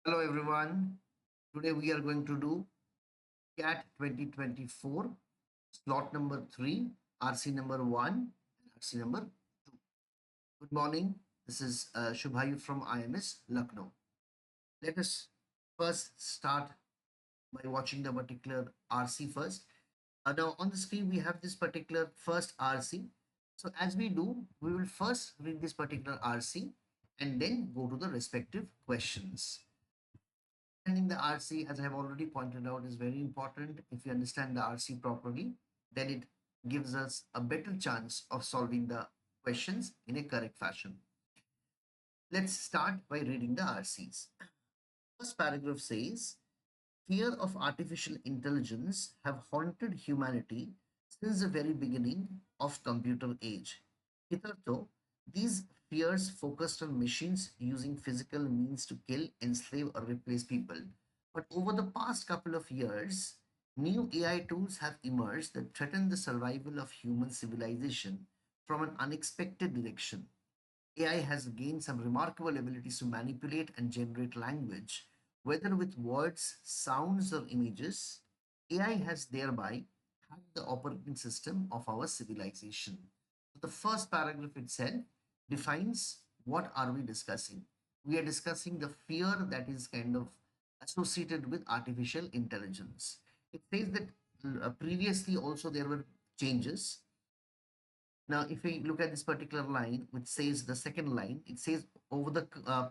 Hello everyone. Today we are going to do CAT 2024 slot number 3, RC number 1 and RC number 2. Good morning. This is Shubhayu from IMS Lucknow. Let us first start by watching the particular RC first. Now on the screen we have this particular first RC. So as we do, we will first read this particular RC and then go to the respective questions. Understanding the RC, as I have already pointed out, is very important. If you understand the RC properly, then it gives us a better chance of solving the questions in a correct fashion. Let's start by reading the RCs. First paragraph says, fear of artificial intelligence have haunted humanity since the very beginning of computer age. Hitherto, these fears focused on machines using physical means to kill, enslave, or replace people. But over the past couple of years, new AI tools have emerged that threaten the survival of human civilization from an unexpected direction. AI has gained some remarkable abilities to manipulate and generate language, whether with words, sounds, or images. AI has thereby hacked the operating system of our civilization. So the first paragraph itself defines what are we discussing. We are discussing the fear that is kind of associated with artificial intelligence. It says that previously also there were changes. Now, if we look at this particular line, which says the second line, it says over the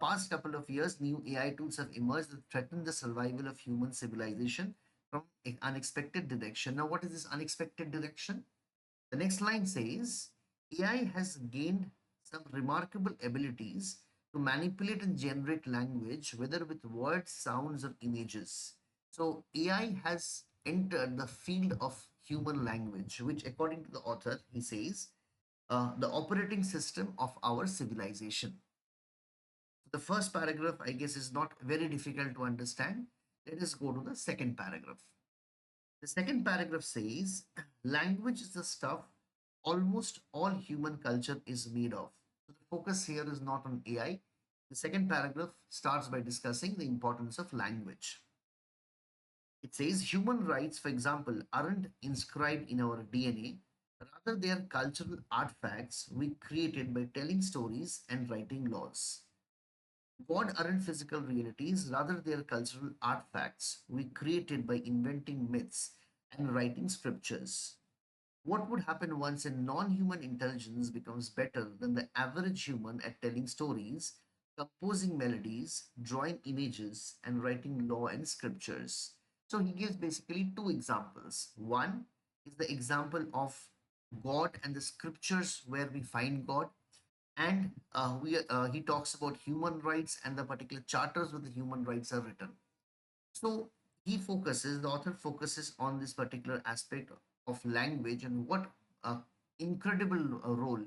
past couple of years, new AI tools have emerged that threaten the survival of human civilization from an unexpected direction. Now, what is this unexpected direction? The next line says AI has gained some remarkable abilities to manipulate and generate language, whether with words, sounds, or images. So, AI has entered the field of human language, which, according to the author, he says, the operating system of our civilization. The first paragraph, I guess, is not very difficult to understand. Let us go to the second paragraph. The second paragraph says, language is the stuff almost all human culture is made of. So the focus here is not on AI. The second paragraph starts by discussing the importance of language. It says human rights, for example, aren't inscribed in our DNA. Rather, they are cultural artifacts we created by telling stories and writing laws. God aren't physical realities, rather, they are cultural artifacts we created by inventing myths and writing scriptures. What would happen once a non human intelligence becomes better than the average human at telling stories, composing melodies, drawing images, and writing law and scriptures? So he gives basically two examples. One is the example of God and the scriptures where we find God, and he talks about human rights and the particular charters where the human rights are written. So the author focuses on this particular aspect of language and what incredible role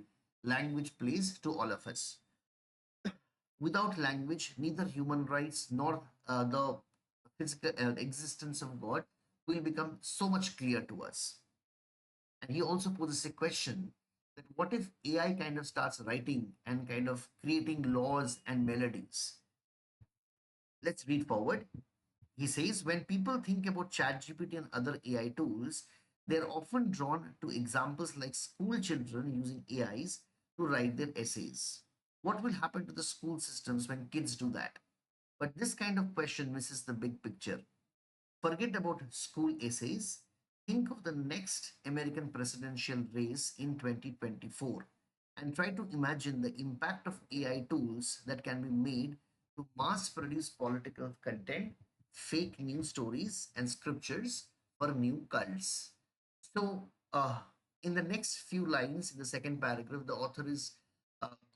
language plays to all of us. Without language, neither human rights nor the physical existence of God will become so much clear to us. And he also poses a question that what if AI kind of starts writing and kind of creating laws and melodies? Let's read forward. He says, when people think about ChatGPT and other AI tools, they're often drawn to examples like school children using AIs to write their essays. What will happen to the school systems when kids do that? But this kind of question misses the big picture. Forget about school essays. Think of the next American presidential race in 2024 and try to imagine the impact of AI tools that can be made to mass produce political content, fake news stories, and scriptures for new cults. So, in the next few lines in the second paragraph, the author is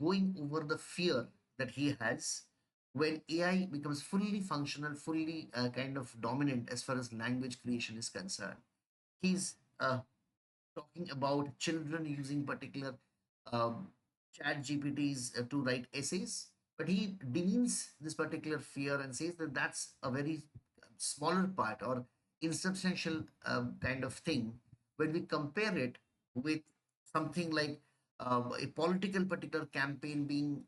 going over the fear that he has when AI becomes fully functional, fully kind of dominant as far as language creation is concerned. He's talking about children using particular um, chat GPTs to write essays, but he demeans this particular fear and says that that's a very smaller part or insubstantial kind of thing when we compare it with something like a political particular campaign being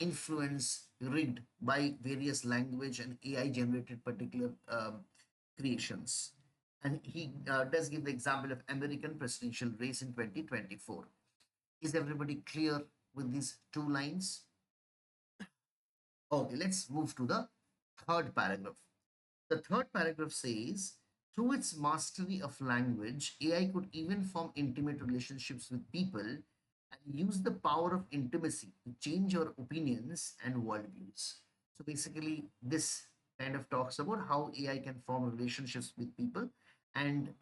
influenced, rigged by various language and AI generated particular creations. And he does give the example of American presidential race in 2024. Is everybody clear with these two lines? Okay, let's move to the third paragraph. The third paragraph says, through its mastery of language, AI could even form intimate relationships with people and use the power of intimacy to change our opinions and worldviews. So basically, this kind of talks about how AI can form relationships with people and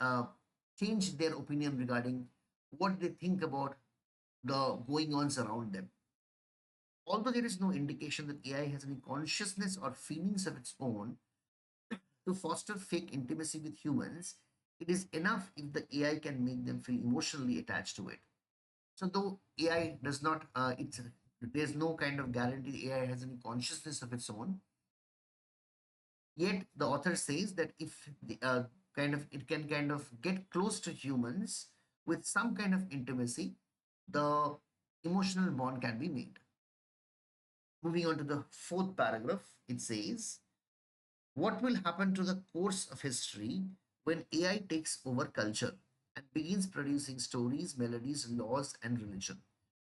change their opinion regarding what they think about the going ons around them. Although there is no indication that AI has any consciousness or feelings of its own, to foster fake intimacy with humans, it is enough if the AI can make them feel emotionally attached to it. So though AI does not, there's no kind of guarantee AI has any consciousness of its own. Yet the author says that if the kind of it can kind of get close to humans with some kind of intimacy, the emotional bond can be made. Moving on to the fourth paragraph, it says, what will happen to the course of history when AI takes over culture and begins producing stories, melodies, laws, and religion?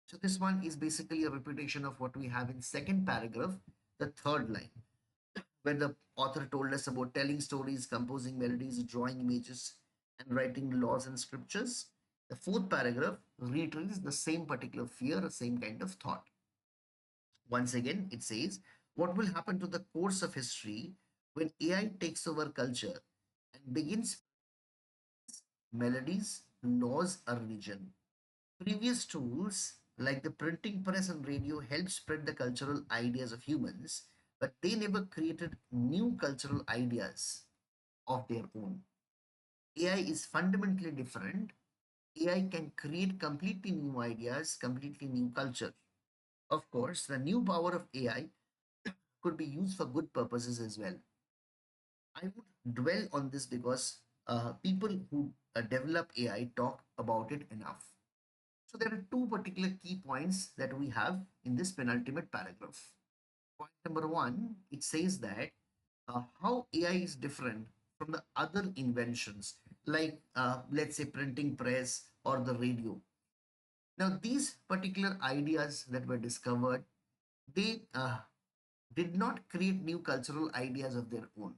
So this one is basically a repetition of what we have in second paragraph, the third line, where the author told us about telling stories, composing melodies, drawing images, and writing laws and scriptures. The fourth paragraph reiterates the same particular fear, the same kind of thought. Once again, it says, what will happen to the course of history when AI takes over culture and begins melodies, laws, or religion? Previous tools like the printing press and radio helped spread the cultural ideas of humans, but they never created new cultural ideas of their own. AI is fundamentally different. AI can create completely new ideas, completely new culture. Of course, the new power of AI could be used for good purposes as well. I would dwell on this because people who develop AI talk about it enough. So there are two particular key points that we have in this penultimate paragraph. Point number one, it says that how AI is different from the other inventions, like let's say printing press or the radio. Now, these particular ideas that were discovered, they did not create new cultural ideas of their own,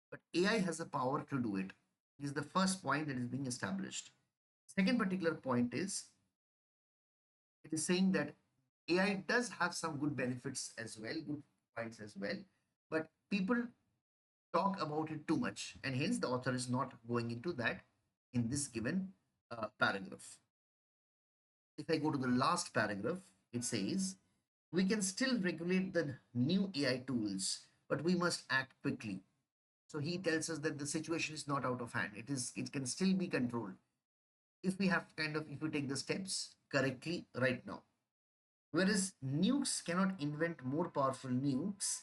but AI has the power to do it. This is the first point that is being established. Second particular point is it is saying that AI does have some good benefits as well, good points as well, but people talk about it too much, and hence the author is not going into that in this given paragraph. If I go to the last paragraph, it says, we can still regulate the new AI tools, but we must act quickly. So he tells us that the situation is not out of hand. It can still be controlled if we have kind of if we take the steps correctly right now. Whereas nukes cannot invent more powerful nukes,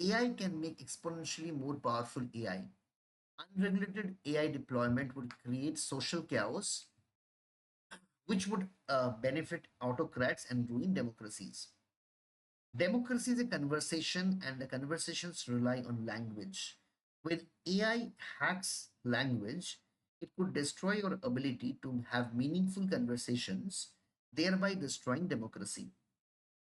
AI can make exponentially more powerful AI. Unregulated AI deployment would create social chaos, which would benefit autocrats and ruin democracies. Democracy is a conversation, and the conversations rely on language. When AI hacks language, it could destroy your ability to have meaningful conversations, thereby destroying democracy.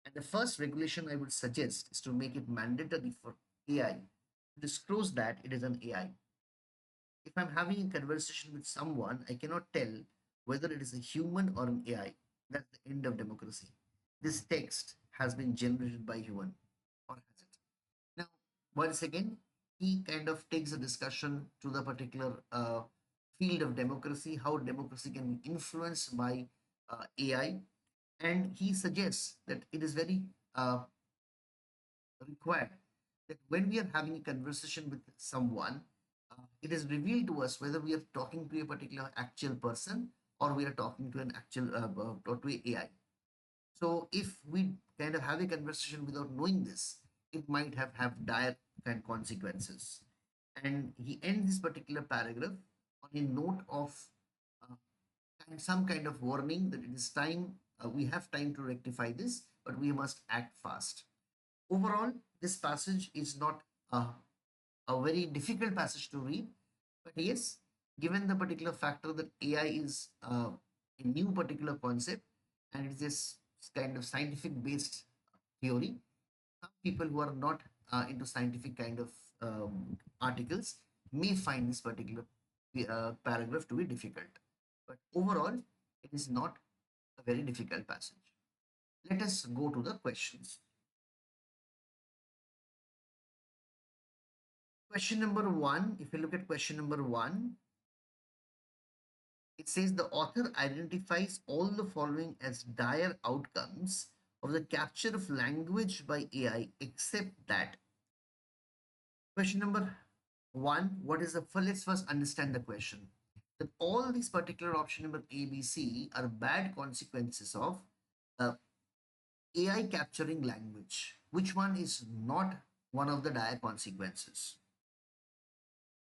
And the first regulation I would suggest is to make it mandatory for AI to disclose that it is an AI. If I'm having a conversation with someone, I cannot tell whether it is a human or an AI. That's the end of democracy. This text has been generated by human, or has it? Now, once again, he kind of takes a discussion to the particular field of democracy, how democracy can be influenced by AI, and he suggests that it is very required that when we are having a conversation with someone, it is revealed to us whether we are talking to a particular actual person or we are talking to an actual or to a AI. So if we kind of have a conversation without knowing this, it might have dire kind consequences. And he ends this particular paragraph on a note of some kind of warning that it is time we have time to rectify this, but we must act fast. Overall, this passage is not a very difficult passage to read, but yes, given the particular factor that AI is a new particular concept and it is this kind of scientific based theory, some people who are not into scientific kind of articles may find this particular paragraph to be difficult. But overall, it is not a very difficult passage. Let us go to the questions. Question number one, if you look at question number one, it says the author identifies all the following as dire outcomes of the capture of language by AI, except that. Question number one, what is the, let's first understand the question. That all these particular option number A, B, C are bad consequences of uh, AI capturing language. Which one is not one of the dire consequences?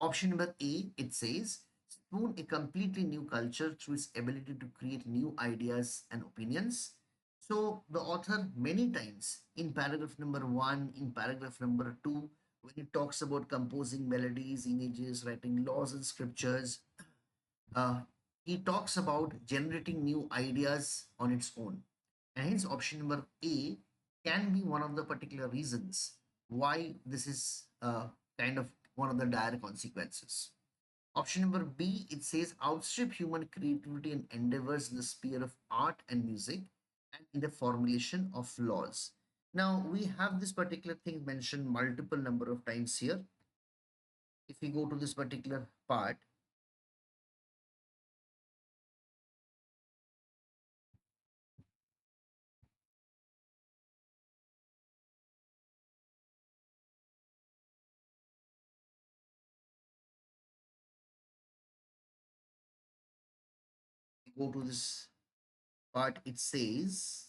Option number A, it says, spoon a completely new culture through its ability to create new ideas and opinions. So the author many times in paragraph number one, in paragraph number two, when he talks about composing melodies, images, writing laws and scriptures, uh, he talks about generating new ideas on its own. And hence option number A can be one of the particular reasons why this is kind of one of the dire consequences. Option number B, it says outstrip human creativity and endeavors in the sphere of art and music and in the formulation of laws. Now we have this particular thing mentioned multiple number of times here. If we go to this particular part, go to this part, it says,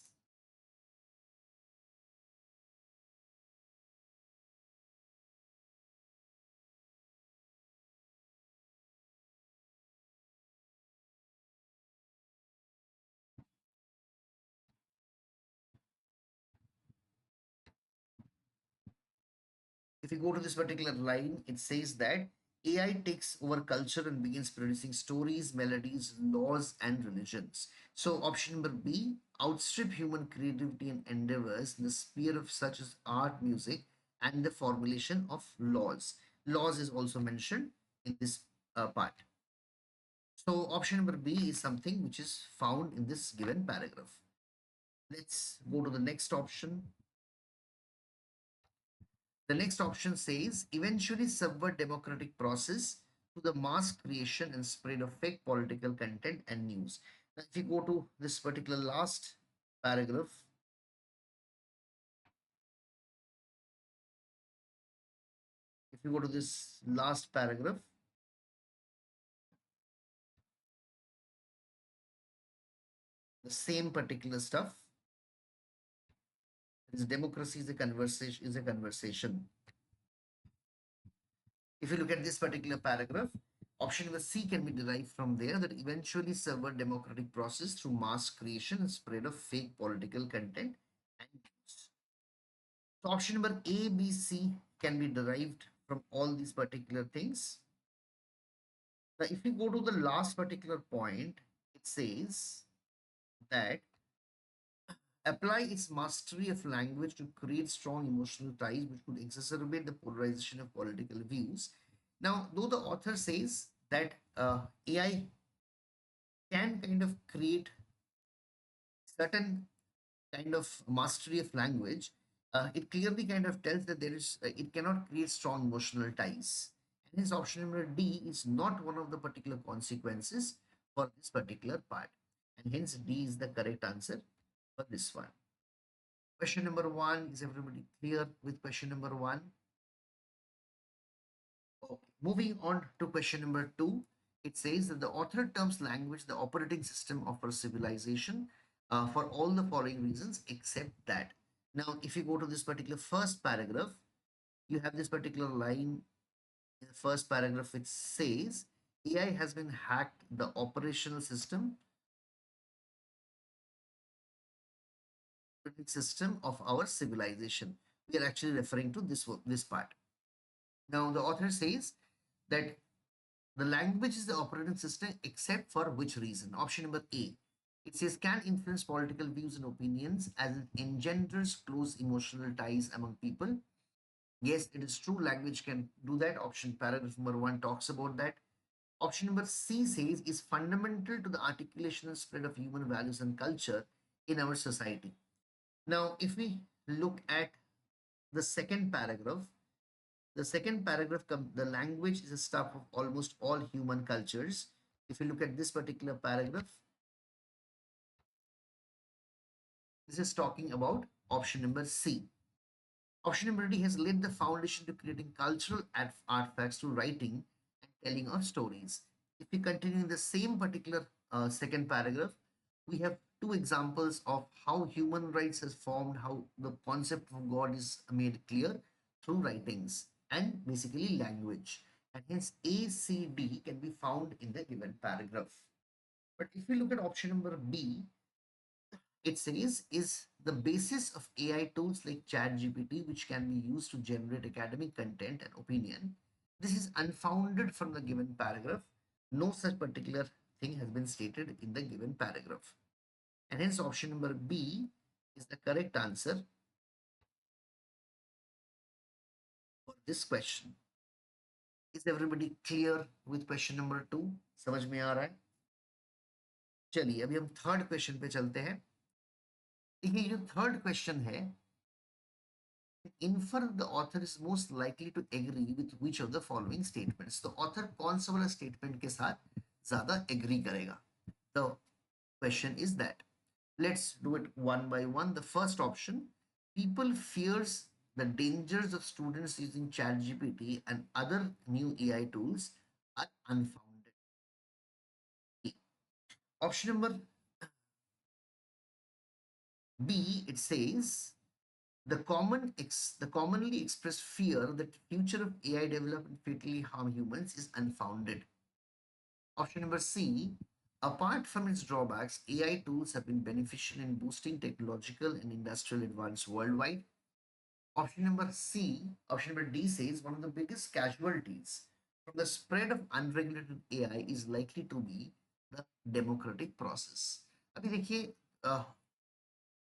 if you go to this particular line, it says that AI takes over culture and begins producing stories, melodies, laws, and religions. So, option number B, outstrip human creativity and endeavors in the sphere of such as art, music, and the formulation of laws. Laws is also mentioned in this part. So, option number B is something which is found in this given paragraph. Let's go to the next option. The next option says eventually subvert democratic process to the mass creation and spread of fake political content and news. Now, if you go to this particular last paragraph, if you go to this last paragraph, the same particular stuff is democracy is a conversation is a conversation. If you look at this particular paragraph, option number C can be derived from there that eventually subvert democratic process through mass creation and spread of fake political content and news. So option number A, B, C can be derived from all these particular things. Now, if you go to the last particular point, it says that apply its mastery of language to create strong emotional ties which could exacerbate the polarization of political views. Now, though the author says that AI can kind of create certain kind of mastery of language, it clearly kind of tells that there is it cannot create strong emotional ties. And his option number D is not one of the particular consequences for this particular part. And hence D is the correct answer for this one. Question number one, is everybody clear with question number one? Okay. Moving on to question number two, it says that the author terms language the operating system of our civilization for all the following reasons except that. Now, if you go to this particular first paragraph, you have this particular line in the first paragraph which says AI has been hacked the operational system system of our civilization. We are actually referring to this part. Now, the author says that the language is the operating system except for which reason? Option number A. It says can influence political views and opinions as it engenders close emotional ties among people. Yes, it is true. Language can do that. Option paragraph number 1 talks about that. Option number C says is fundamental to the articulation and spread of human values and culture in our society. Now, if we look at the second paragraph, the language is a stuff of almost all human cultures. If you look at this particular paragraph, this is talking about option number C. Option number D has laid the foundation to creating cultural artifacts through writing and telling of stories. If we continue in the same particular second paragraph, we have two examples of how human rights has formed, how the concept of God is made clear through writings and basically language. And hence A, C, D can be found in the given paragraph. But if we look at option number B, it says is the basis of AI tools like ChatGPT, which can be used to generate academic content and opinion. This is unfounded from the given paragraph. No such particular thing has been stated in the given paragraph. And hence option number B is the correct answer for this question. Is everybody clear with question number 2? समझ में आ रहा है? चलिए अभी हम third question पे चलते हैं. देखिए जो थर्ड क्वेश्चन है, infer the author is most likely to agree with which of the following statements. तो author कौन सा वाला statement के साथ ज्यादा agree करेगा? The question is that. Let's do it one by one. The first option, people fears the dangers of students using ChatGPT and other new AI tools are unfounded. Option number B, it says the commonly expressed fear that the future of AI development fatally harm humans is unfounded. Option number C, apart from its drawbacks, AI tools have been beneficial in boosting technological and industrial advance worldwide. Option number D says one of the biggest casualties from the spread of unregulated AI is likely to be the democratic process. अभी देखिए,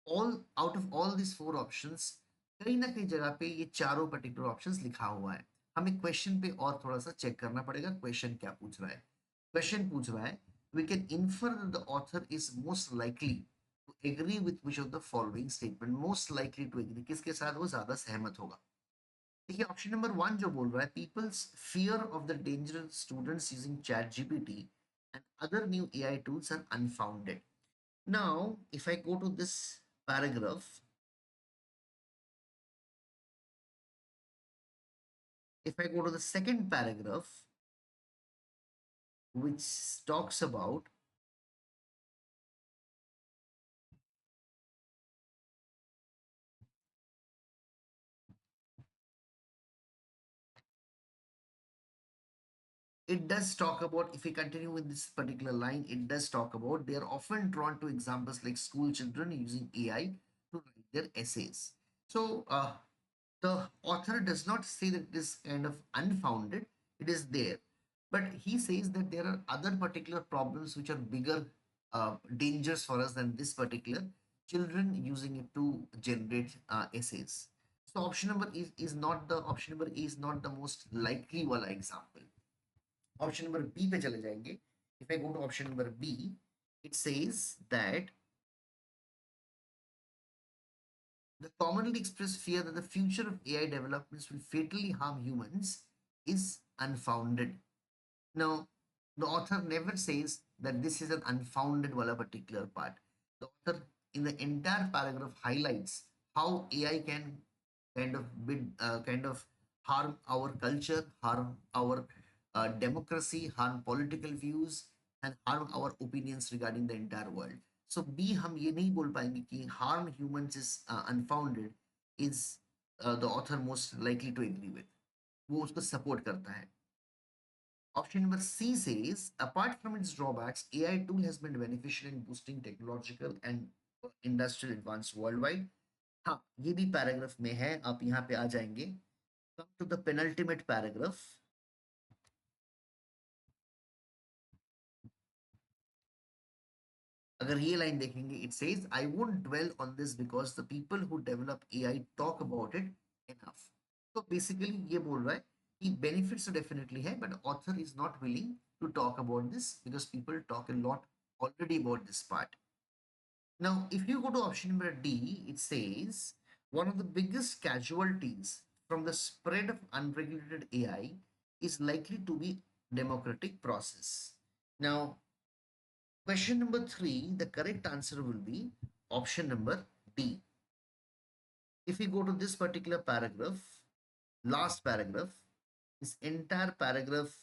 all out of all these four options, कहीं ना कहीं जगह पे ये चारों particular options लिखा हुआ है. हमें क्वेश्चन पे और थोड़ा सा चेक करना पड़ेगा. क्वेश्चन क्या पूछ रहा है? क्वेश्चन पूछ रहा है we can infer that the author is most likely to agree with which of the following statement. Most likely to agree, किसके साथ वो ज्यादा सहमत होगा? देखिए ऑप्शन नंबर 1 जो बोल रहा है, people's fear of the dangerous students using chat gpt and other new AI tools are unfounded. Now if I go to this paragraph, if I go to the second paragraph, which talks about it does talk about, if we continue with this particular line, it does talk about they are often drawn to examples like school children using AI to write their essays. So the author does not say that it is kind of unfounded, it is there. But he says that there are other particular problems which are bigger dangers for us than this particular children using it to generate essays. So is not the option number A is not the most likely wala example. Option number B पे चले जाएंगे. If I go to option number B, it says that the commonly expressed fear that the future of AI developments will fatally harm humans is unfounded. Now, the author never says that this is an unfounded wala particular part. The author in the entire paragraph highlights how AI can kind of harm our culture, harm our democracy, harm political views, and harm our opinions regarding the entire world. So B हम ये नहीं बोल पाएंगे कि harm humans is unfounded is the author most likely to agree with. वो उसको support करता है. Option number C says, apart from its drawbacks, AI tool has been beneficial in boosting technological and industrial advance world wide. हाँ, ये भी paragraph में है, आप यहाँ पे आ जाएंगे। Come to the penultimate paragraph. अगर ये लाइन देखेंगे, it says I won't dwell on this because the people who develop AI talk about it enough. तो बेसिकली ये बोल रहा है कि बेनिफिट्स डेफिनेटली है, but author is not willing to talk about this because people talk a lot already about this part. Now, if you go to option number D, it says one of the biggest casualties from the spread of unregulated AI is likely to be democratic process. Now, question number 3, the correct answer will be option number D. If we go to this particular paragraph, last paragraph, this entire paragraph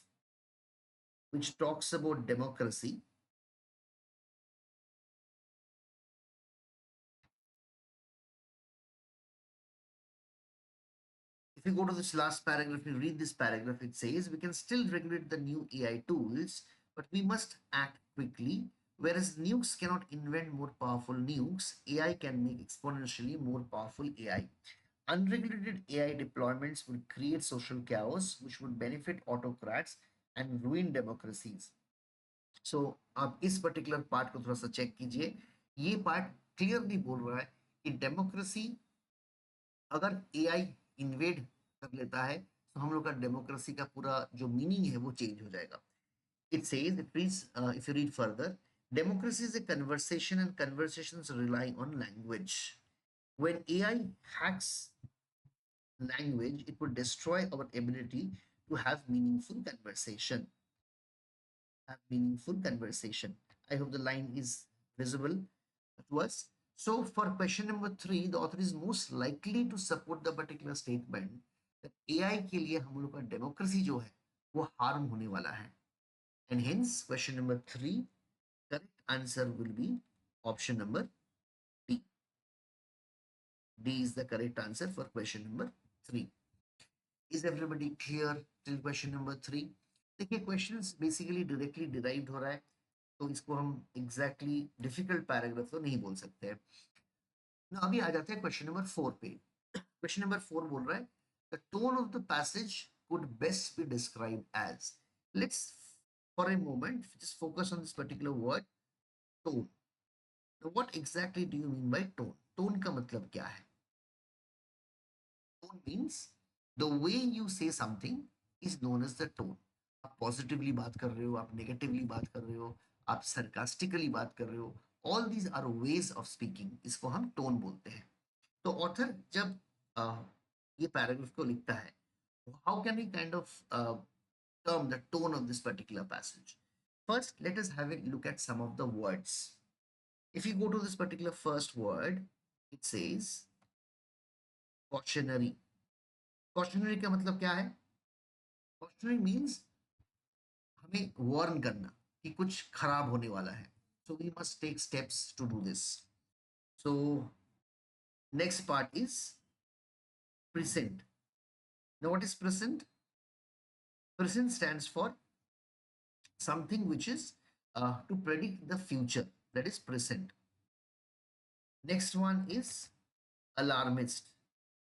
which talks about democracy, if you go to this last paragraph, you read this paragraph, it says we can still regulate the new AI tools, but we must act quickly. Whereas nukes cannot invent more powerful nukes, AI can make exponentially more powerful AI. Unregulated AI deployments will create social chaos, which would benefit autocrats and ruin democracies. So आप इस particular part को थोड़ा सा check कीजिए। ये part clearly बोल रहा है कि डेमोक्रेसी अगर एआई इन्वेड कर लेता है तो हम लोग का डेमोक्रेसी का पूरा जो मीनिंग है वो चेंज हो जाएगा। It says it reads, if you read further, democracy is a conversation and conversations rely on language. When AI hacks language, it would destroy our ability to have meaningful conversation. I hope the line is visible to us. So for question number 3, the author is most likely to support the particular statement that AI के लिए हम लोग का democracy जो है वो harm होने वाला है, and hence question number 3 correct answer will be option number D. D is the correct answer for question number 3. Is everybody clear till question number 3? देखिए क्वेश्चंस बेसिकली डायरेक्टली डिराइव्ड हो रहा है, तो इसको हम एग्जैक्टली डिफिकल्ट पैराग्राफ तो नहीं बोल सकते हैं ना। अभी आ जाते हैं क्वेश्चन नंबर 4 पे। क्वेश्चन नंबर 4 बोल रहा है the tone of the passage could best be described as. Let's for a moment just focus on this particular word tone. What exactly do you mean by tone? Tone का मतलब क्या है? Tone means the way you say something is known as the tone. आप positively बात कर रहे हो, आप नेगेटिवली बात कर रहे हो, आप सरकास्टिकली बात कर रहे हो, all these are ways of speaking, इसको हम टोन बोलते हैं। तो ऑथर जब ये पैराग्राफ को लिखता है, how can we kind of term the tone of this particular passage? First, let us have a look at some of the words. If you go to this particular first word, it says cautionary. Cautionary का मतलब क्या है? Cautionary means हमें warn करना कि कुछ खराब होने वाला है. So we must take steps to do this. So next part is present. Now what is present? Present stands for something which is to predict the future. That is present. Next one is alarmist.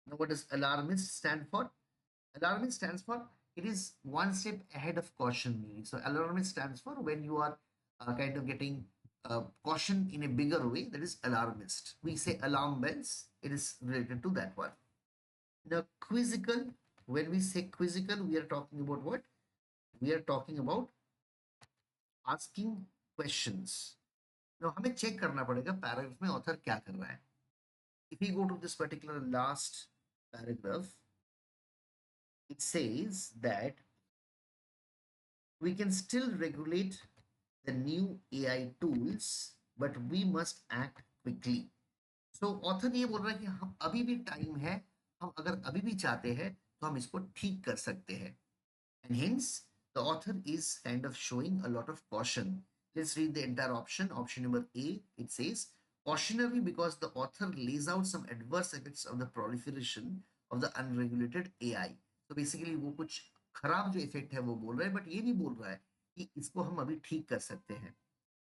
Now what does alarmist stand for? Alarmist stands for it is one step ahead of caution. So alarmist stands for when you are kind of getting caution in a bigger way. That is alarmist. We say alarm bells. It is related to that one. Now quizzical. When we say quizzical, we are talking about what? We are talking about asking questions. Now हमें check करना पड़ेगा paragraph में author क्या कर रहा है. If we go to this particular last paragraph, it says that we can still regulate the new AI tools, but we must act quickly. So author ये बोल रहा है कि हम अभी भी टाइम है, हम अगर अभी भी चाहते हैं तो हम इसको ठीक कर सकते हैं. And hence the author is kind of showing a lot of caution. Let's read the entire option. Option number A, it says cautionary because the author lays out some adverse effects of the proliferation of the unregulated AI. So basically वो कुछ खराब जो effect है वो बोल रहा है, but ये भी बोल रहा है कि इसको हम अभी ठीक कर सकते हैं.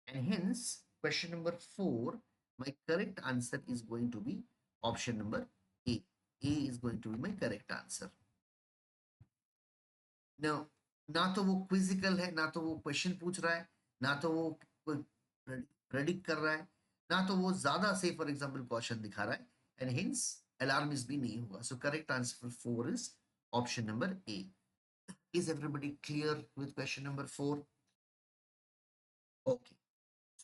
And hence question number 4 My correct answer is going to be option number A. A is going to be my correct answer. Now, ना तो वो क्विजिकल है, ना तो वो क्वेश्चन पूछ रहा है, ना तो वो प्रेडिक्ट कर रहा है, ना तो वो ज्यादा से फॉर एग्जांपल क्वेश्चन दिखा रहा है, एंड हिंस अलार्मिस्ट भी नहीं होगा. So correct answer for 4 is option number A. Is everybody clear with question number 4? Okay.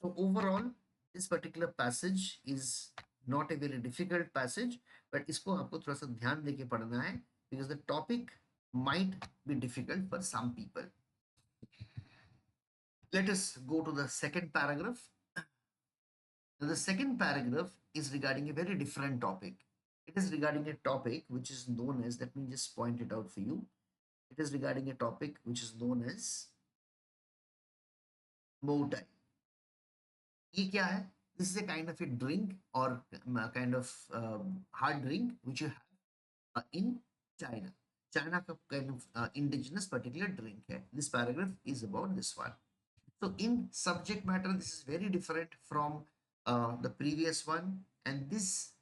So overall, this particular passage is not a very difficult passage, but इसको आपको थोड़ा सा ध्यान देके पढ़ना है because the topic might be difficult for some people. Let us go to the second paragraph. Now, the second paragraph is regarding a very different topic. It is regarding a topic which is known as, let me just point it out for you. It is regarding a topic which is known as Motai. ये क्या है? This is a kind of a drink or kind of hard drink which you have in China. China का kind of indigenous particular drink है. This paragraph is about this one. So in subject matter, this is very different from the previous one, and this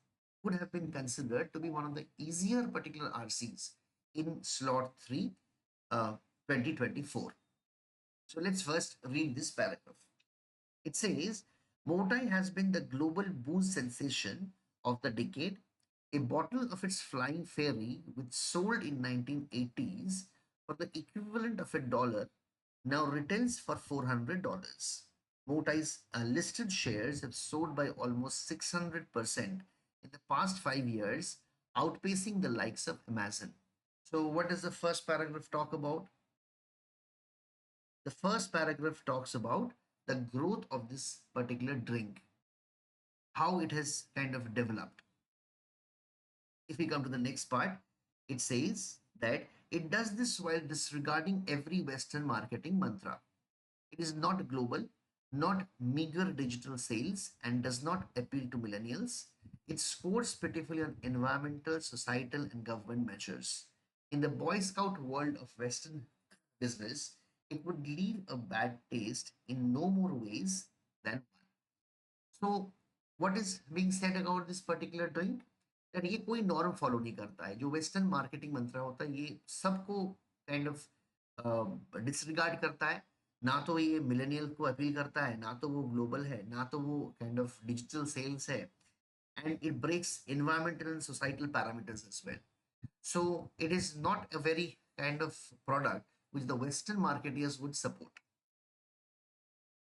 would have been considered to be one of the easier particular RCs in slot 3 uh, 2024. So let's first read this paragraph. It says, Motai has been the global booze sensation of the decade. A bottle of its flying fairy, which sold in 1980s for the equivalent of $1, now retails for $400. Motai's listed shares have soared by almost 600% in the past 5 years, outpacing the likes of Amazon. So, what does the first paragraph talk about? The first paragraph talks about the growth of this particular drink, how it has kind of developed. If we come to the next part, it says that it does this while disregarding every Western marketing mantra. It is not global, not meager digital sales, and does not appeal to millennials. It scores pitifully on environmental, societal, and government measures. In the Boy Scout world of Western business, it would leave a bad taste in no more ways than one. So, what is being said about this particular drink? That ये कोई norm follow नहीं करता है. जो western marketing मंत्रा होता है ये सबको काइंड ऑफ डिसरिगार्ड करता है. ना तो ये मिलेनियल को अपील करता है, ना तो वो ग्लोबल है, ना तो वो काइंड ऑफ डिजिटल सेल्स है, and it breaks environmental and societal parameters as well. So it is not a very kind of product which the Western marketeers would support.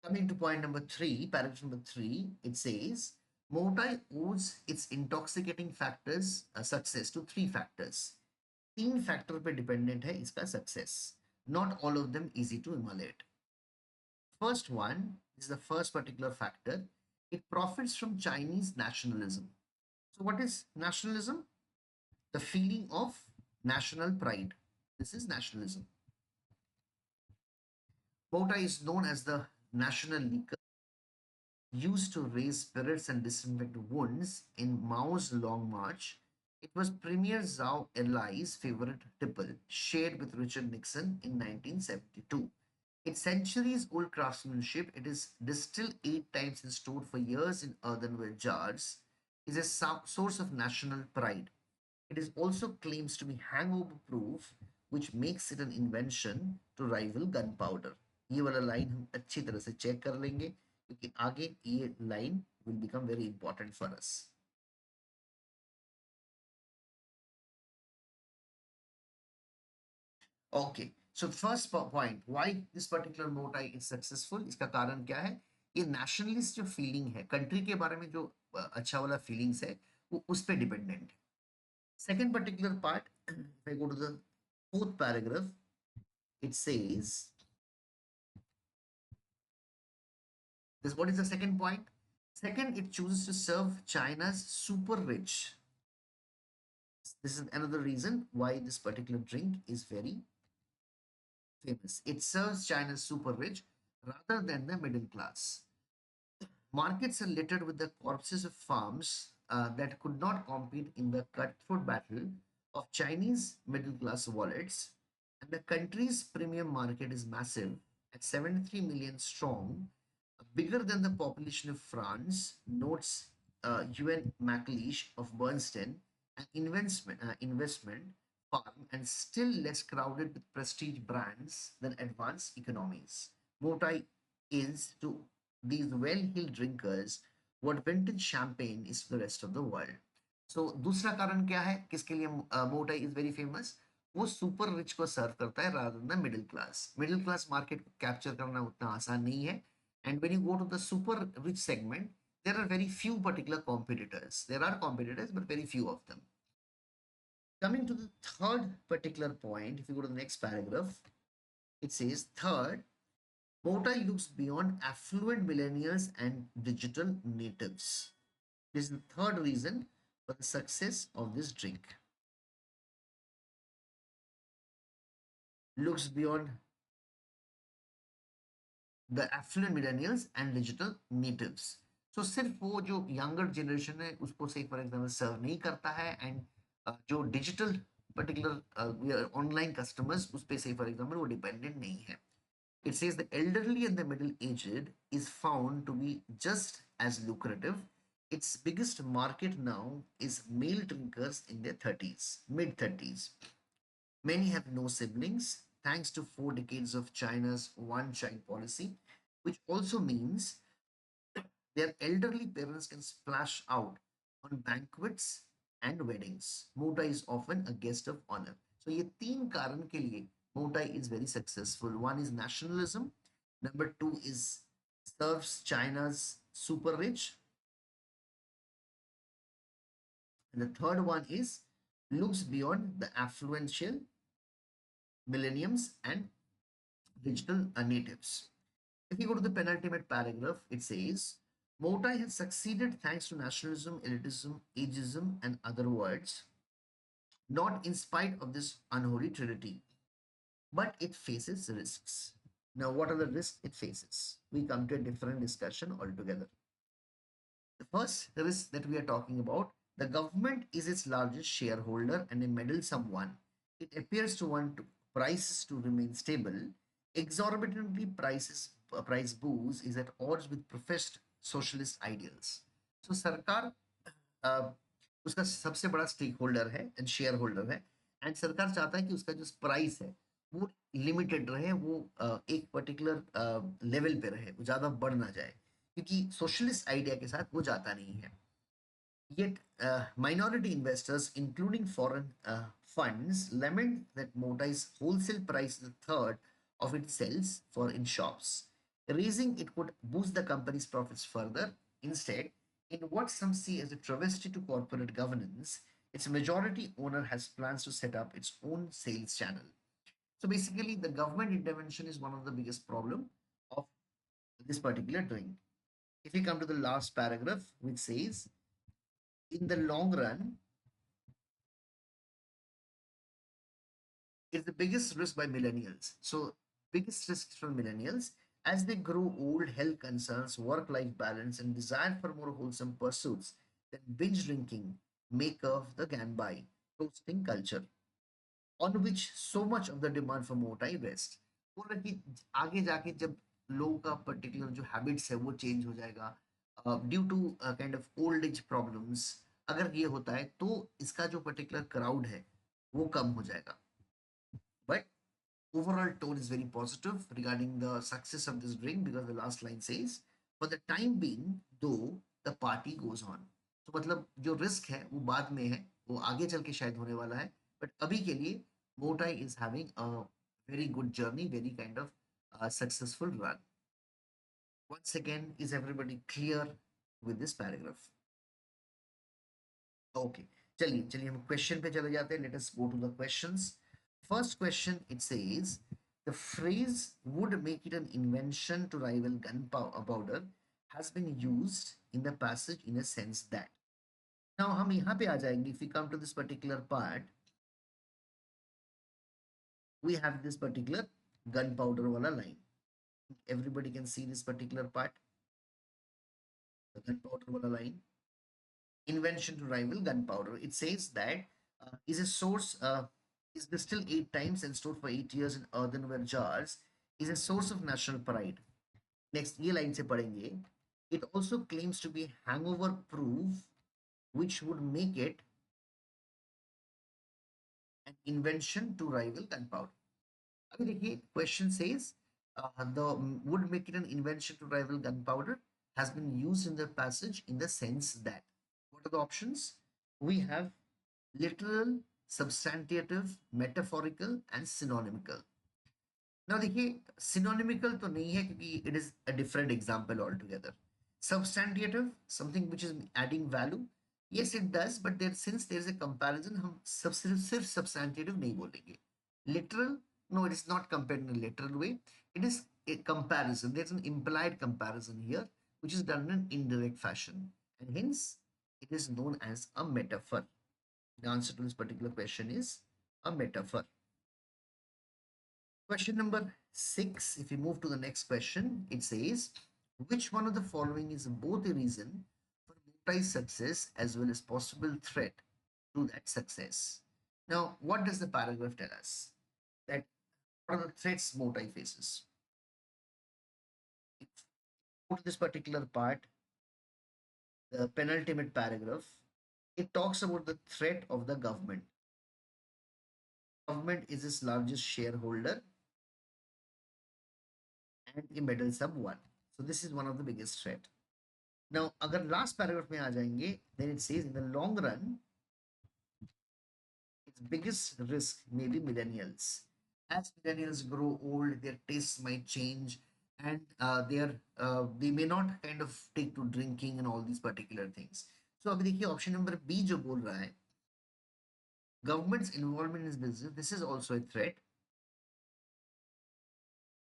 Coming to point number 3, paragraph number 3, it says Motai owes its intoxicating factors success to 3 factors. 3 factor पे dependent है इसका success. Not all of them easy to emulate. First one is the first particular factor. It profits from Chinese nationalism. So what is nationalism? The feeling of national pride. This is nationalism. Motai is known as the national liquor used to raise spirits and disinfect wounds in Mao's Long March. It was Premier Zhao Enlai's favorite tipple, shared with Richard Nixon in 1972. Its centuries-old craftsmanship, it is distilled 8 times and stored for years in earthenware jars, is a source of national pride. It is also claims to be hangover proof, which makes it an invention to rival gunpowder. ये वाला line हम अच्छी तरह से check कर लेंगे क्योंकि आगे ये line will become very important for us. Okay, so first point, why this particular motai is successful, इसका कारण क्या है? ये nationalist जो feeling है, country के बारे में जो अच्छा वाला feelings है, वो उस पे dependent है. Second particular part, if I go to the 4th paragraph, it says, this what is the second point? Second, it chooses to serve China's super rich. This is another reason why this particular drink is very famous. It serves China's super rich rather than the middle class. Markets are littered with the corpses of farms that could not compete in the cutthroat battle of Chinese middle class wallets. And the country's premium market is massive at 73 million strong, bigger than the population of France, notes UN MacLeish of Bernstein, an investment firm and still less crowded with prestige brands than advanced economies. Motai is to these well-heeled drinkers what vintage champagne is to the rest of the world. So दूसरा कारण क्या है किसके लिए मोटा is very famous? वो super rich को serve करता है rather than middle class market को कैप्चर करना उतना आसान नहीं है. And when you go to the super rich segment there are very few particular competitors. There are competitors, but very few of them. Coming to the third particular point, if you go to the next paragraph, it says third, Mota looks beyond affluent millennials and digital natives. This is the third reason for the success of this drink. Looks beyond the affluent millennials and digital natives. So सिर्फ वो जो younger generation है उसको say for example serve नहीं करता है and जो digital particular online customers उस पे say for example वो dependent नहीं है. It says the elderly and the middle aged is found to be just as lucrative. Its biggest market now is male drinkers in their 30s, mid 30s. Many have no siblings thanks to 4 decades of China's one child policy, which also means their elderly parents can splash out on banquets and weddings. Motai is often a guest of honor. So ये तीन कारण के लिए Motai is very successful. One is nationalism. Number two is serves China's super rich. And the third one is looks beyond the affluential millenniums and digital natives. If you go to the penultimate paragraph, it says Motai has succeeded thanks to nationalism, elitism, ageism, and other words, not in spite of this unholy trinity, but it faces risks. Now, what are the risks it faces? We come to a different discussion altogether. The first risk that we are talking about, the government is its largest shareholder and a meddlesome one. It appears to want prices to remain stable. Exorbitantly price booze is at odds with professed socialist ideals. So सरकार उसका सबसे बड़ा stake holder है and share holder है and सरकार चाहता है कि उसका जो प्राइस है वो लिमिटेड रहे, वो एक पर्टिकुलर लेवल पे रहे, वो ज़्यादा बढ़ ना जाए क्योंकि सोशलिस्ट आइडिया के साथ वो जाता नहीं है. Yet, minority investors, including foreign funds, lament that Motai's wholesale price is a third of its sales for in shops. Raising it could boost the company's profits further. Instead, in what some see as a travesty to corporate governance, its majority owner has plans to set up its own sales channel. So basically, the government intervention is one of the biggest problem of this particular drink. If we come to the last paragraph, which says, in the long run, it's the biggest risk by millennials. So, biggest risk from millennials as they grow old, health concerns, work-life balance, and desire for more wholesome pursuits than binge drinking make of the Ganbai toasting culture, on which so much of the demand for मोटाई rests. बोल रहा कि आगे जाके जब लोगों का particular जो हैबिट्स है वो चेंज हो जाएगा due to kind of old age problems. अगर ये होता है तो इसका जो पर्टिकुलर क्राउड है वो कम हो जाएगा. But overall tone is very positive regarding the success of this drink because the last line says, for the time being, though the party goes on. तो मतलब जो रिस्क है वो बाद में है, वो आगे चल के शायद होने वाला है, बट अभी के लिए मोटाई is having a very good journey, very kind of successful run. Once again, is everybody clear with this paragraph? Okay, चलिए चलिए हम क्वेश्चन पे चले जाते हैं. Let us go to the questions. First question, it says the phrase would make it an invention to rival gunpowder has been used in the passage in a sense that. Now हम यहाँ पे आ जाएंगे. If we come to this particular part, we have this particular gunpowder वाला line. Everybody can see this particular part. The gunpowder वाला line. Invention to rival gunpowder. It says that is a source is distilled 8 times and stored for 8 years in earthenware jars. Is a source of national pride. Next ये line से पढ़ेंगे. It also claims to be hangover proof, which would make it an invention to rival gunpowder. अभी देखिए question says the would make it an invention to rival gunpowder has been used in the passage in the sense that, what are the options? We have literal, substantive, metaphorical and synonymical. Now देखिए synonymical तो नहीं है क्योंकि it is a different example altogether. Substantive, something which is adding value, yes it does, but there, since there is a comparison, हम सिर्फ substantive नहीं बोलेंगे. Literal, no, it is not compared in a literal way. It is a comparison. There's an implied comparison here, which is done in an indirect fashion, and hence it is known as a metaphor. The answer to this particular question is a metaphor. Question number 6, if we move to the next question, it says, which one of the following is both a reason for multi success as well as possible threat to that success? Now, what does the paragraph tell us? That what are the threats multi faces? If we go to this particular part, the penultimate paragraph, it talks about the threat of the government. Government is its largest shareholder and a meddlesome one. So this is one of the biggest threat. Now, अगर last paragraph में आ जाएंगे, then it says in the long run, its biggest risk may be millennials. As millennials grow old, their tastes might change, and they may not kind of take to drinking and all these particular things. So अभी देखिए option number B जो बोल रहा है, government's involvement in this business, this is also a threat,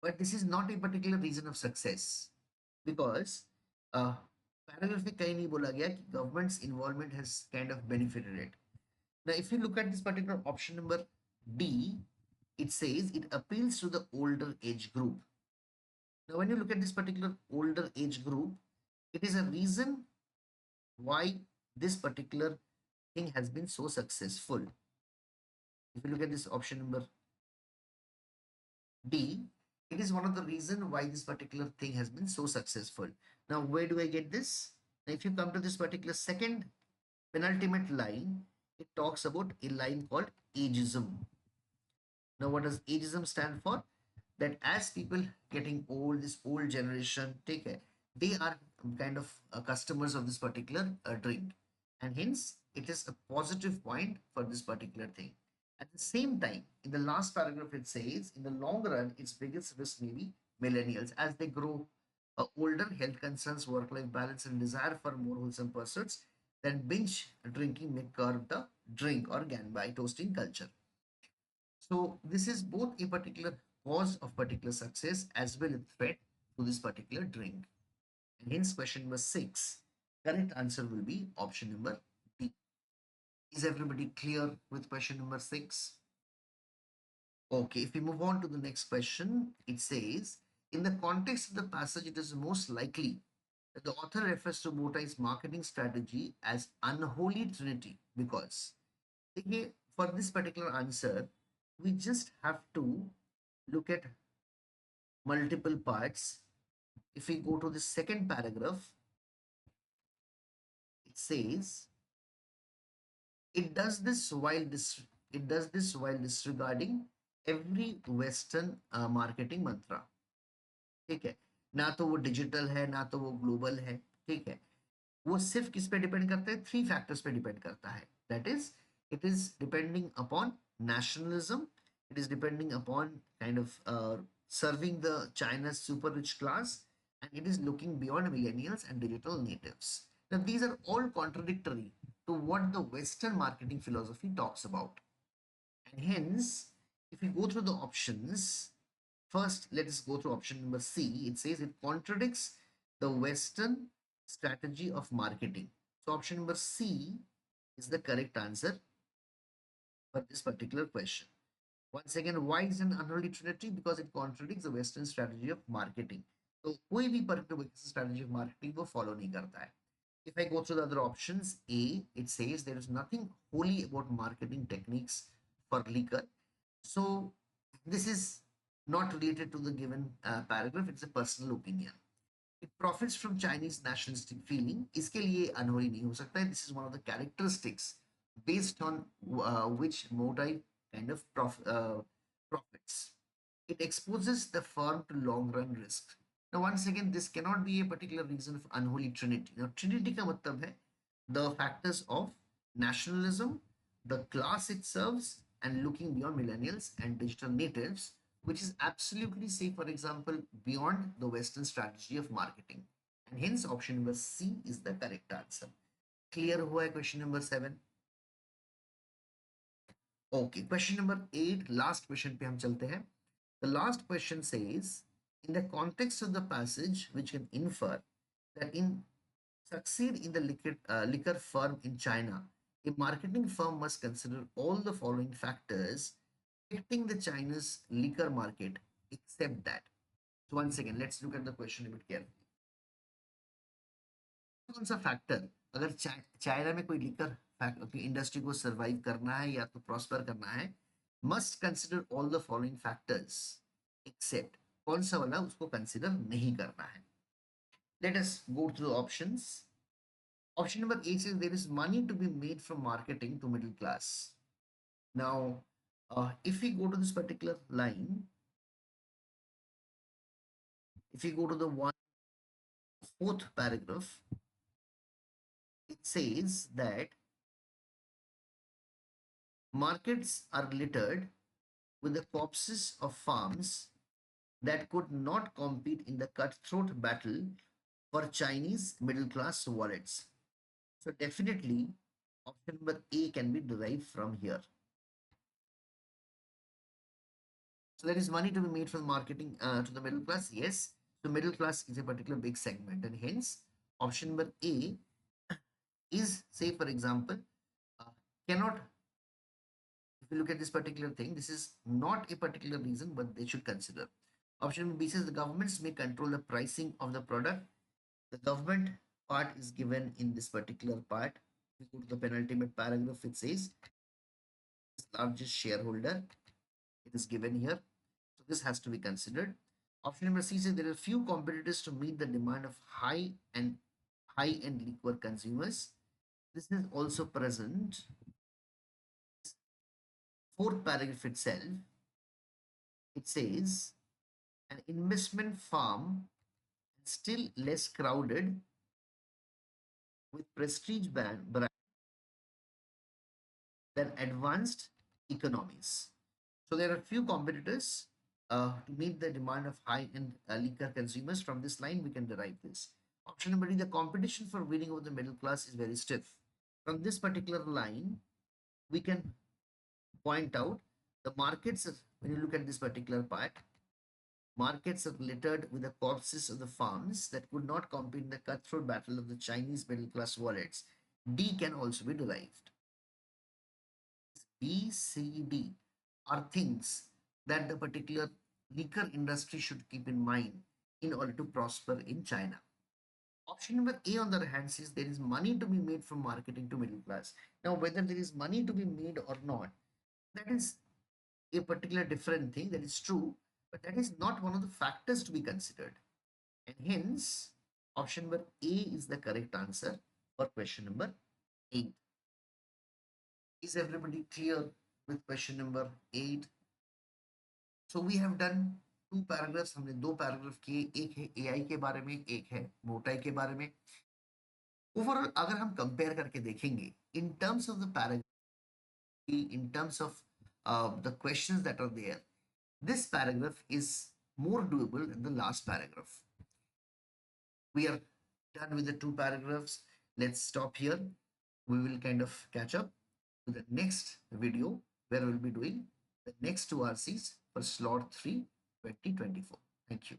but this is not a particular reason of success because paragraph में कहीं नहीं बोला गया कि government's involvement has kind of benefited it. Now, if you look at this particular option number D, it says it appeals to the older age group. Now, when you look at this particular older age group, it is a reason why this particular thing has been so successful. If you look at this option number D, it is one of the reasons why this particular thing has been so successful. Now, where do I get this? Now, if you come to this particular second penultimate line, it talks about a line called ageism. Now, what does ageism stand for? That as people getting old, this old generation, take care, they are kind of customers of this particular drink, and hence it is a positive point for this particular thing. At the same time, in the last paragraph, it says, in the long run, its biggest risk may be millennials as they grow older. Health concerns, work-life balance, and desire for more wholesome pursuits than binge drinking may curb the drink or ganbai toasting culture. So this is both a particular cause of particular success as well as threat to this particular drink. And hence question number 6, correct answer will be option number D. Is everybody clear with question number 6? Okay, if we move on to the next question, it says, in the context of the passage, it is most likely that the author refers to Botai's marketing strategy as unholy trinity because देखिए, for this particular answer, we just have to look at multiple parts. If we go to the second paragraph, it says it does this while disregarding every Western marketing mantra. ठीक है, ना तो वो digital है ना तो वो global है. ठीक है, वो सिर्फ किस पे डिपेंड करता है? 3 फैक्टर्स पे डिपेंड करता है. That is, it is depending upon nationalism, it is depending upon kind of serving the China's super rich class, and it is looking beyond millennials and digital natives. Now, these are all contradictory to what the Western marketing philosophy talks about. And hence, if we go through the options, first, let us go through option number C. It says it contradicts the Western strategy of marketing. So, option number C is the correct answer for this particular question. Once again, why is an unholy trinity? Because it contradicts the Western strategy of marketing. So कोई भी particular strategy of marketing वो follow नहीं करता है. If I go through the other options, A, it says there is nothing holy about marketing techniques for liquor. So this is not related to the given paragraph. It's a personal opinion. It profits from Chinese nationalistic feeling. इसके लिए अनहोनी नहीं हो सकता है. This is one of the characteristics based on which motive kind of profits. It exposes the firm to long run risk. Now once again, this cannot be a particular reason of unholy trinity. Now trinity का मतलब है the factors of nationalism, the class it serves, and looking beyond millennials and digital natives, which is absolutely, say, for example, beyond the Western strategy of marketing. And hence, option number C is the correct answer. Clear हुआ है question number 7? Okay, question number 8, last question पे हम चलते हैं. The last question says, in the context of the passage, which can infer that in succeed in the liquor firm in China, a marketing firm must consider all the following factors affecting the China's liquor market, except that. So once again, let's look at the question a bit carefully. कौन सा factor अगर China में कोई liquor industry को survive करना है या तो प्रॉस्पर करना है, must consider all the following factors except, कौन सा वाला उसको कंसिडर नहीं करना है. Let us go through options. Option number A says there is money to be made from marketing to middle class. Now, if we go to this particular line, if we go to the fourth paragraph, it says that markets are littered with the corpses of farms that could not compete in the cutthroat battle for Chinese middle class wallets. So definitely option number A can be derived from here. So there is money to be made from marketing to the middle class. Yes. So middle class is a particular big segment, and hence option number A is, say for example, cannot. If you look at this particular thing, this is not a particular reason, but they should consider. Option B says the governments may control the pricing of the product. The government part is given in this particular part. If you go to the penultimate paragraph, it says largest shareholder. It is given here. So this has to be considered. Option number C says there are few competitors to meet the demand of high-end liquor consumers. This is also present. Fourth paragraph itself, it says an investment firm still less crowded with prestige brand than advanced economies. So there are few competitors to meet the demand of high-end liquor consumers. From this line, we can derive this. Option number D, the competition for winning over the middle class is very stiff. From this particular line, we can point out the markets, when you look at this particular part, markets are littered with the corpses of the farms that could not compete in the cutthroat battle of the Chinese middle class wallets. D can also be derived. B, C, D are things that the particular liquor industry should keep in mind in order to prosper in China. Option number A, on the other hand, says there is money to be made from marketing to middle class. Now, whether there is money to be made or not, that is a particular different thing. That is true, but that is not one of the factors to be considered. And hence, option number A is the correct answer for question number 8. Is everybody clear with question number 8? So we have done 2 paragraphs. हमने 2 paragraph किए, एक है AI के बारे में, एक है मोटाई के बारे में. ओवरऑल अगर हम कंपेयर करके देखेंगे in terms of the paragraph, in terms of the questions that are there, this paragraph is more doable than the last paragraph. We are done with the 2 paragraphs. Let's stop here. We will kind of catch up to the next video where we'll be doing the next 2 RCs for slot 3 2024. Thank you.